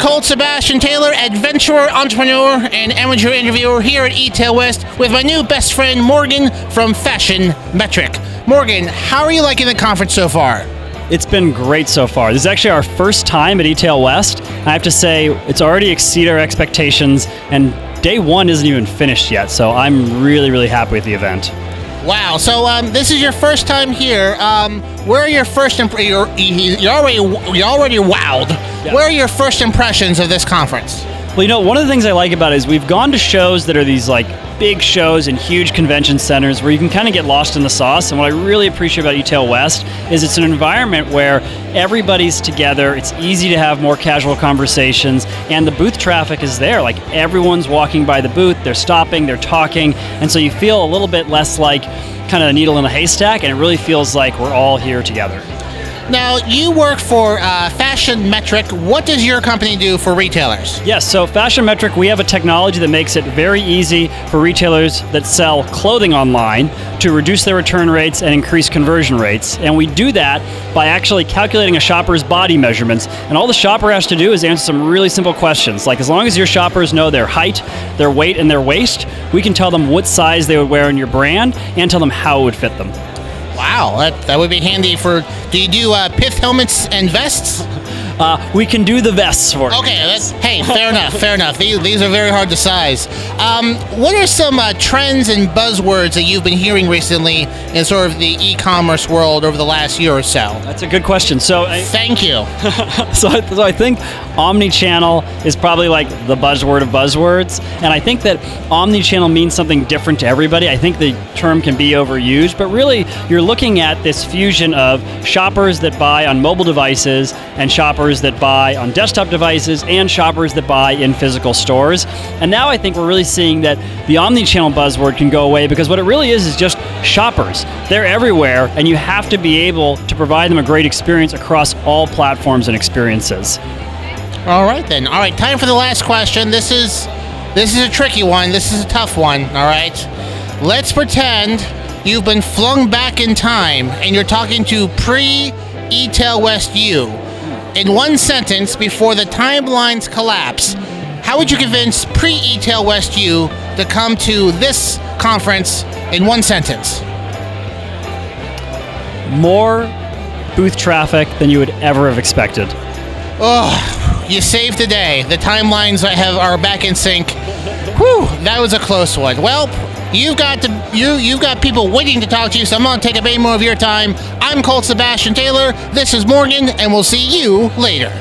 Colt, Sebastian Taylor, adventurer, entrepreneur, and amateur interviewer here at eTail West with my new best friend Morgan from Fashion Metric. Morgan, how are you liking the conference so far? It's been great so far. This is actually our first time at eTail West. I have to say, it's already exceeded our expectations, and day one isn't even finished yet, so I'm really, really happy with the event. Wow, so this is your first time here. Where are your first you're already wowed. Yeah. Where are your first impressions of this conference? Well, you know, one of the things I like about it is we've gone to shows that are these like big shows in huge convention centers where you can kind of get lost in the sauce. And what I really appreciate about eTail West is it's an environment where everybody's together, it's easy to have more casual conversations, and the booth traffic is there. Like, everyone's walking by the booth, they're stopping, they're talking, and so you feel a little bit less like kind of a needle in a haystack, and it really feels like we're all here together. Now, you work for Fashion Metric. What does your company do for retailers? Yes, so Fashion Metric, we have a technology that makes it very easy for retailers that sell clothing online to reduce their return rates and increase conversion rates. And we do that by actually calculating a shopper's body measurements. And all the shopper has to do is answer some really simple questions. Like, as long as your shoppers know their height, their weight, and their waist, we can tell them what size they would wear in your brand and tell them how it would fit them. Wow, that would be handy for, do you do pith helmets and vests? We can do the vests for you. Okay, hey, fair enough, fair enough. These are very hard to size. What are some trends and buzzwords that you've been hearing recently in sort of the e-commerce world over the last year or so? That's a good question. Thank you. So I think omni-channel is probably like the buzzword of buzzwords, and I think that omni-channel means something different to everybody. I think the term can be overused, but really you're looking at this fusion of shoppers that buy on mobile devices and shoppers that buy on desktop devices and shoppers that buy in physical stores. And now I think we're really seeing that the omni-channel buzzword can go away, because what it really is just shoppers. They're everywhere, and you have to be able to provide them a great experience across all platforms and experiences. All right then. All right, time for the last question. This is a tricky one. This is a tough one, all right? Let's pretend you've been flung back in time and you're talking to pre-eTail West you. In one sentence, before the timelines collapse, how would you convince pre-eTail West you to come to this conference in one sentence? More booth traffic than you would ever have expected. Oh, you saved the day. The timelines are back in sync. Whew, that was a close one. Well, you've got people waiting to talk to you, so I'm going to take up any more of your time. I'm Colt Sebastian Taylor. This is Morgan, and we'll see you later.